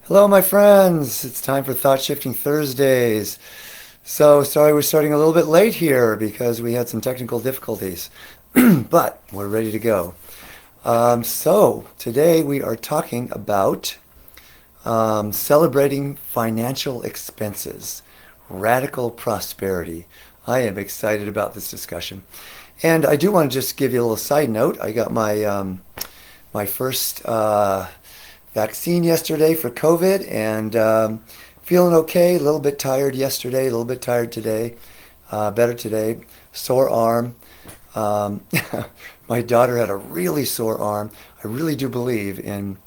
Hello, my friends. It's time for Thought Shifting Thursdays. So, sorry we're starting a little bit late here because we had some technical difficulties, but we're ready to go. Today we are talking about celebrating financial expenses, radical prosperity. I am excited about this discussion. And I do want to just give you a little side note. I got my first vaccine yesterday for COVID, and feeling okay. A little bit tired yesterday, a little bit tired today. Better today. Sore arm. Um, my daughter had a really sore arm. I really do believe in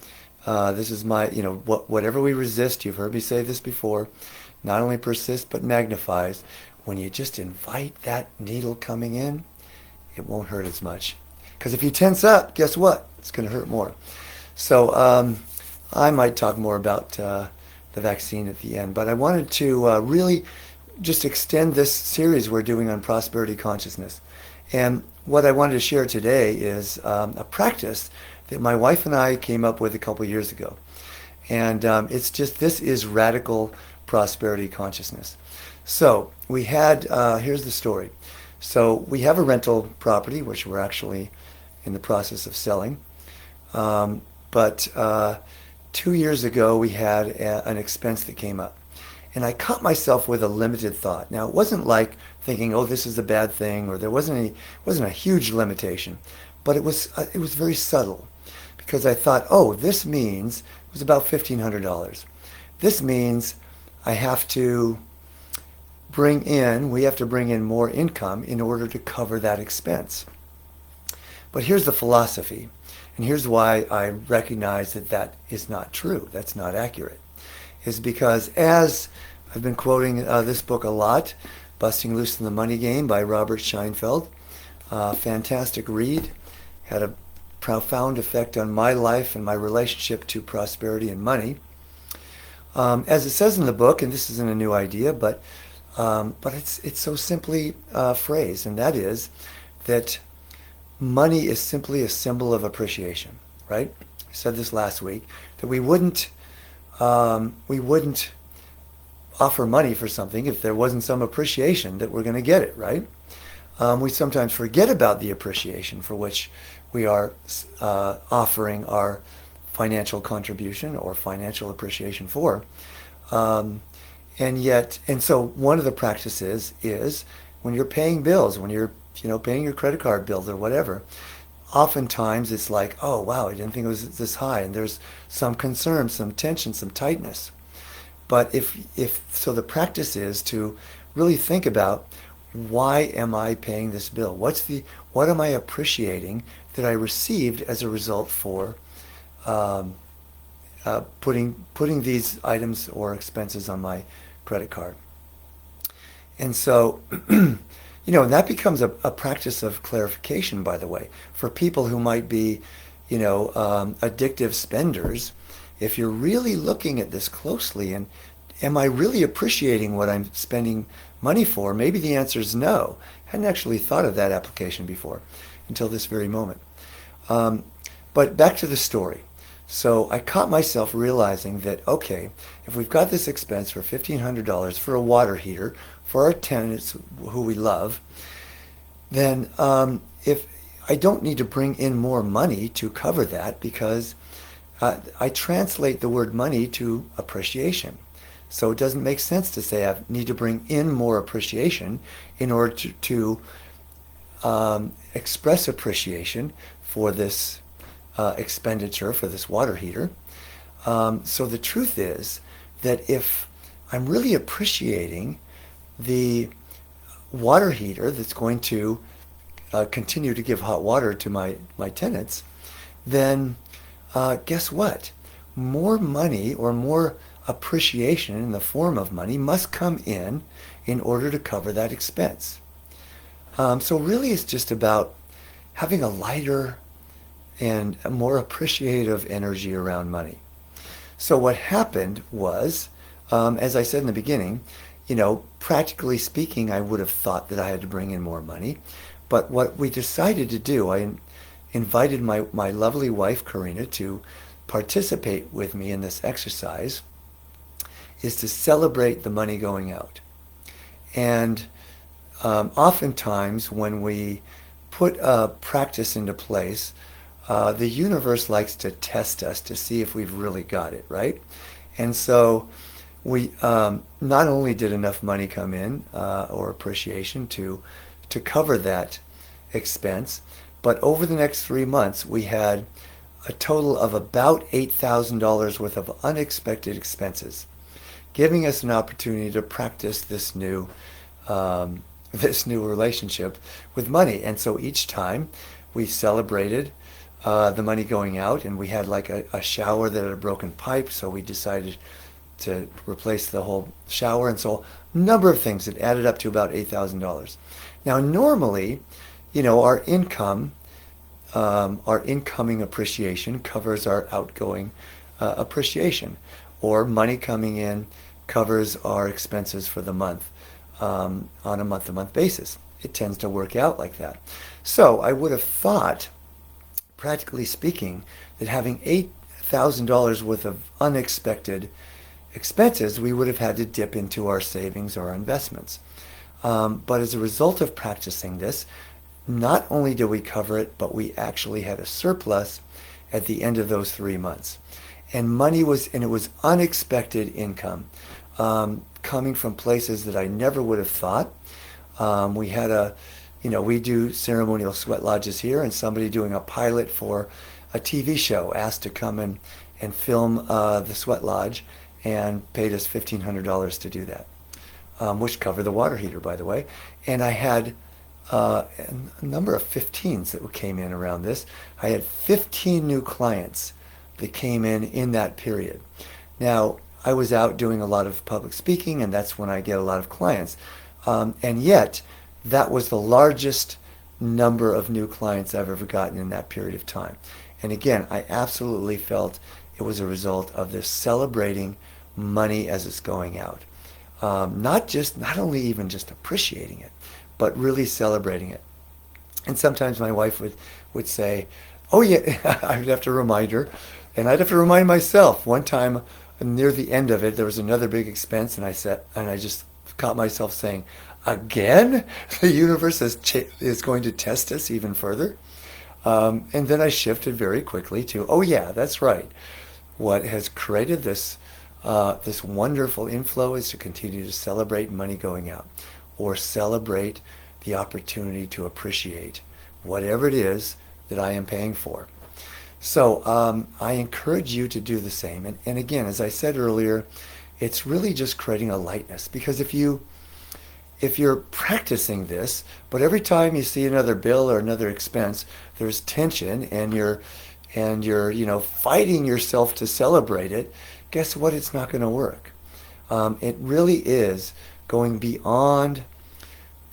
this is my, whatever we resist, you've heard me say this before, not only persists but magnifies. When you just invite that needle coming in, it won't hurt as much. Because if you tense up, guess what? It's going to hurt more. So I might talk more about the vaccine at the end, but I wanted to really just extend this series we're doing on prosperity consciousness. And what I wanted to share today is a practice that my wife and I came up with a couple years ago. And it's just, this is radical prosperity consciousness. So we had, here's the story. So we have a rental property, which we're actually in the process of selling. But 2 years ago, we had an expense that came up. And I caught myself with a limited thought. Now, it wasn't like thinking, oh, this is a bad thing, or there wasn't a huge limitation. But it was very subtle because I thought, oh, this means, it was about $1,500. This means I have to we have to bring in more income in order to cover that expense. But here's the philosophy, and here's why I recognize that that is not true, that's not accurate, is because as I've been quoting this book a lot, Busting Loose in the Money Game by Robert Scheinfeld, fantastic read, had a profound effect on my life and my relationship to prosperity and money. As it says in the book, and this isn't a new idea, but it's so simply phrased, and that is that money is simply a symbol of appreciation, right? I said this last week that we wouldn't offer money for something if there wasn't some appreciation that we're going to get it, right? We sometimes forget about the appreciation for which we are offering our financial contribution or financial appreciation for. Um, and so one of the practices is when you're paying bills, when you're, paying your credit card bills or whatever, oftentimes it's like, oh, wow, I didn't think it was this high. And there's some concern, some tension, some tightness. But so the practice is to really think about, why am I paying this bill? What am I appreciating that I received as a result for um, putting these items or expenses on my credit card? And so, and that becomes a practice of clarification, by the way, for people who might be, addictive spenders. If you're really looking at this closely and am I really appreciating what I'm spending money for? Maybe the answer is no. I hadn't actually thought of that application before until this very moment. Um, but back to the story. So I caught myself realizing that, okay, if we've got this expense for $1,500 for a water heater for our tenants who we love, then if I don't need to bring in more money to cover that, because I translate the word money to appreciation. So it doesn't make sense to say I need to bring in more appreciation in order to express appreciation for this expenditure for this water heater. So the truth is that if I'm really appreciating the water heater that's going to continue to give hot water to my tenants, then guess what? More money or more appreciation in the form of money must come in order to cover that expense. So really it's just about having a lighter and a more appreciative energy around money. So what happened was, as I said in the beginning, practically speaking, I would have thought that I had to bring in more money. But what we decided to do, I invited my lovely wife, Karina, to participate with me in this exercise. is to celebrate the money going out. And oftentimes when we put a practice into place, the universe likes to test us to see if we've really got it, right? And so we not only did enough money come in or appreciation to cover that expense, but over the next 3 months we had a total of about $8,000 worth of unexpected expenses, giving us an opportunity to practice this new relationship with money. And so each time we celebrated the money going out, and we had like a shower that had a broken pipe, so we decided to replace the whole shower. And so a number of things that added up to about $8,000. Now normally, our incoming appreciation covers our outgoing appreciation, or money coming in covers our expenses for the month on a month-to-month basis. It tends to work out like that. So I would have thought, practically speaking, that having $8,000 worth of unexpected expenses, we would have had to dip into our savings or our investments. But as a result of practicing this, not only did we cover it, but we actually had a surplus at the end of those 3 months. And it was unexpected income coming from places that I never would have thought. We had we do ceremonial sweat lodges here, and somebody doing a pilot for a TV show asked to come and film the sweat lodge and paid us $1,500 to do that, which covered the water heater, by the way. And I had a number of 15s that came in around this. I had 15 new clients that came in that period. Now, I was out doing a lot of public speaking, and that's when I get a lot of clients. And yet, that was the largest number of new clients I've ever gotten in that period of time. And again, I absolutely felt it was a result of this celebrating money as it's going out. Not only even just appreciating it, but really celebrating it. And sometimes my wife would say, oh yeah, I would have to remind her, and I'd have to remind myself. One time near the end of it, there was another big expense, and I just caught myself saying, again? The universe is going to test us even further. And then I shifted very quickly to, oh yeah, that's right. What has created this wonderful inflow is to continue to celebrate money going out, or celebrate the opportunity to appreciate whatever it is that I am paying for. So I encourage you to do the same. And again, as I said earlier, it's really just creating a lightness. Because if you're practicing this, but every time you see another bill or another expense, there's tension, and you're fighting yourself to celebrate it, guess what? It's not going to work. It really is going beyond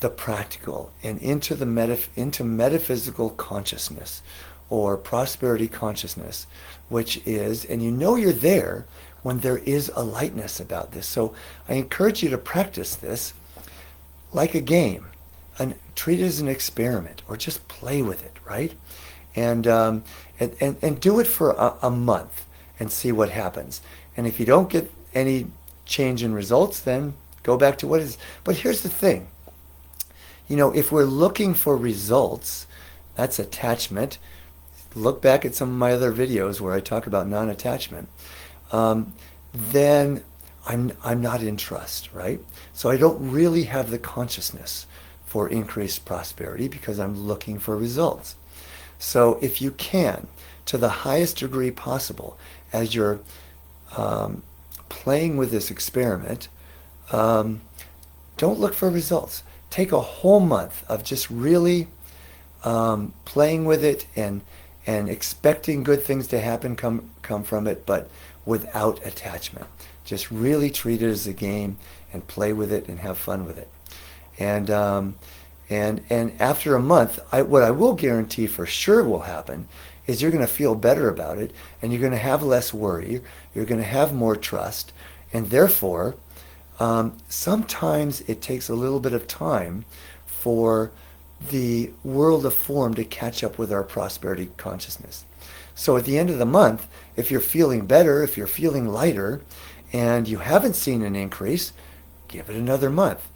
the practical and into metaphysical consciousness, or prosperity consciousness, which is, and you're there when there is a lightness about this. So I encourage you to practice this like a game, and treat it as an experiment, or just play with it, right? And do it for a month and see what happens. And if you don't get any change in results, then go back to what is. But here's the thing. If we're looking for results, that's attachment. Look back at some of my other videos where I talk about non-attachment. Then I'm not in trust, right? So I don't really have the consciousness for increased prosperity, because I'm looking for results. So if you can, to the highest degree possible, as you're playing with this experiment, don't look for results. Take a whole month of just really playing with it and expecting good things to happen, come from it, but without attachment. Just really treat it as a game and play with it and have fun with it. And after a month, what I will guarantee for sure will happen is you're going to feel better about it, and you're going to have less worry. You're going to have more trust, and therefore, sometimes it takes a little bit of time for the world of form to catch up with our prosperity consciousness. So at the end of the month, if you're feeling better, if you're feeling lighter, and you haven't seen an increase, give it another month.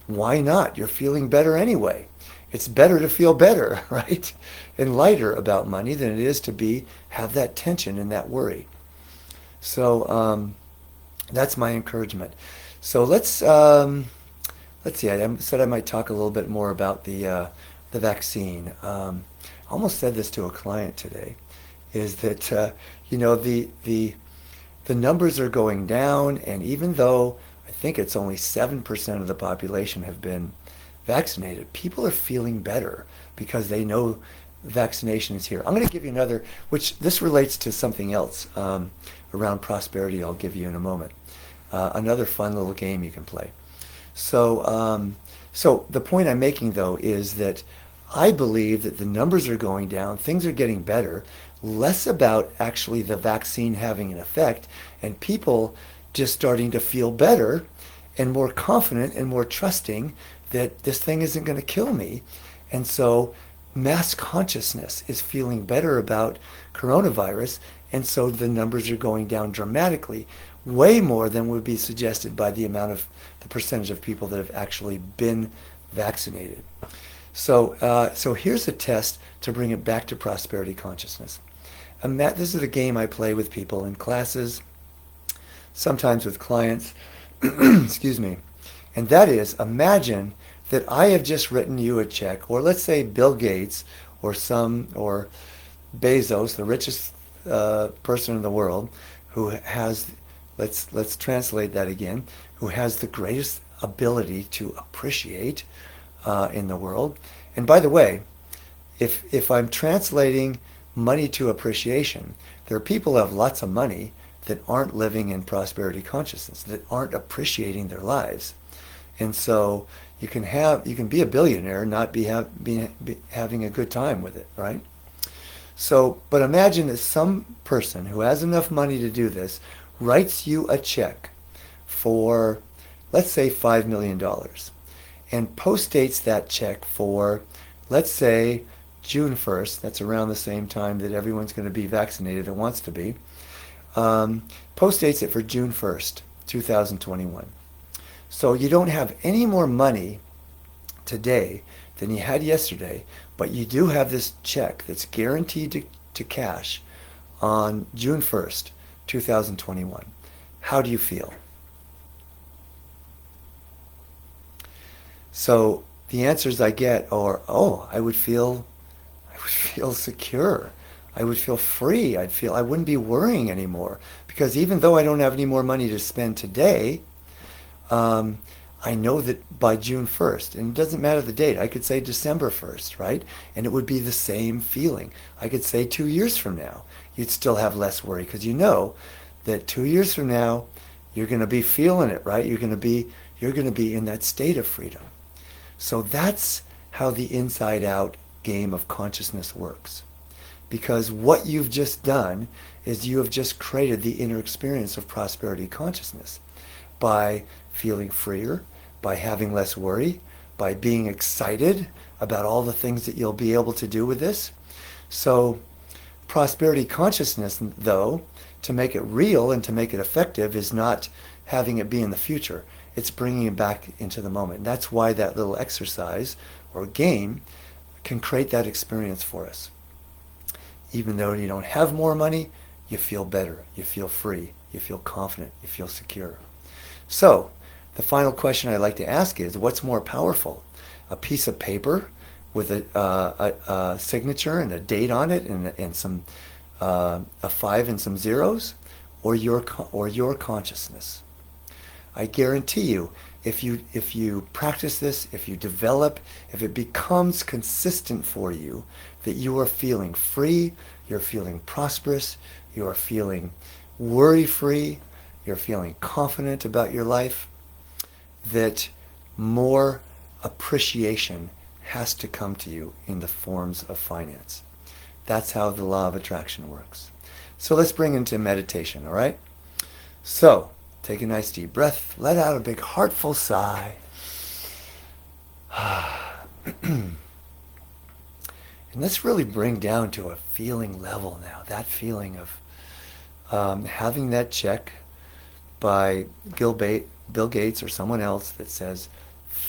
Why not? You're feeling better anyway. It's better to feel better, right? And lighter about money than it is to have that tension and that worry. So that's my encouragement. So let's see. I said I might talk a little bit more about the vaccine. I almost said this to a client today. Is that the numbers are going down, and even though I think it's only 7% of the population have been vaccinated, people are feeling better because they know vaccination is here. I'm going to give you another, which this relates to something else around prosperity. I'll give you in a moment. Another fun little game you can play. So the point I'm making though is that I believe that the numbers are going down, things are getting better, less about actually the vaccine having an effect, and people just starting to feel better and more confident and more trusting that this thing isn't going to kill me. And so mass consciousness is feeling better about coronavirus, and so the numbers are going down dramatically, way more than would be suggested by the percentage of people that have actually been vaccinated. So here's a test to bring it back to prosperity consciousness. This is a game I play with people in classes, sometimes with clients, excuse me. And that is, imagine that I have just written you a check, or let's say Bill Gates or Bezos, the richest person in the world, who has, let's translate that again, who has the greatest ability to appreciate in the world. And by the way, if I'm translating money to appreciation, there are people who have lots of money that aren't living in prosperity consciousness, that aren't appreciating their lives. And so you can be a billionaire and not be having a good time with it, right? So, but imagine that some person who has enough money to do this writes you a check for, let's say, $5 million and post-dates that check for, let's say, June 1st. That's around the same time that everyone's going to be vaccinated that wants to be. Post-dates it for June 1st, 2021. So you don't have any more money today than you had yesterday, but you do have this check that's guaranteed to cash on June 1st, 2021. How do you feel? So the answers I get are, oh, I would feel secure. I would feel free. I wouldn't be worrying anymore, because even though I don't have any more money to spend today, I know that by June 1st, and it doesn't matter the date, I could say December 1st, right? And it would be the same feeling. I could say 2 years from now, you'd still have less worry, because you know that 2 years from now, you're going to be feeling it, right? You're going to be in that state of freedom. So that's how the inside out game of consciousness works. Because what you've just done is you have just created the inner experience of prosperity consciousness by feeling freer, by having less worry, by being excited about all the things that you'll be able to do with this. So prosperity consciousness, though, to make it real and to make it effective, is not having it be in the future. It's bringing it back into the moment. And that's why that little exercise or game can create that experience for us. Even though you don't have more money, you feel better, you feel free, you feel confident, you feel secure. So the final question I'd like to ask is, what's more powerful? A piece of paper with a signature and a date on it and some a 5 and some zeros, or your consciousness? I guarantee you, if you practice this, if you develop, if it becomes consistent for you, that you are feeling free, you're feeling prosperous, you are feeling worry-free, you're feeling confident about your life, that more appreciation has to come to you in the forms of finance. That's how the law of attraction works. So let's bring into meditation, all right? So take a nice deep breath, let out a big heartful sigh. And let's really bring down to a feeling level now, that feeling of having that check by Bill Gates or someone else that says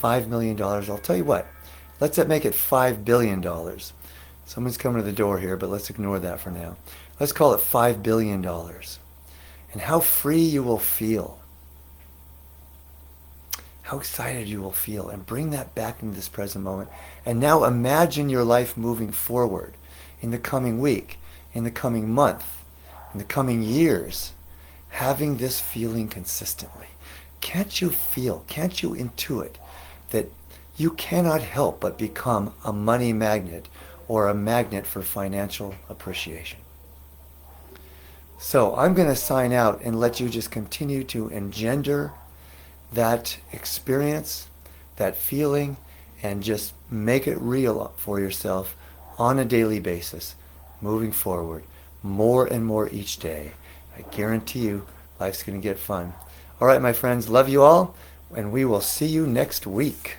$5 million. I'll tell you what, let's make it $5 billion. Someone's coming to the door here, but let's ignore that for now. Let's call it $5 billion. And how free you will feel. How excited you will feel. And bring that back into this present moment. And now imagine your life moving forward in the coming week, in the coming month, in the coming years, having this feeling consistently. Can't you feel, can't you intuit that you cannot help but become a money magnet or a magnet for financial appreciation? So I'm going to sign out and let you just continue to engender that experience, that feeling, and just make it real for yourself on a daily basis, moving forward, more and more each day. I guarantee you, life's going to get fun. All right, my friends, love you all, and we will see you next week.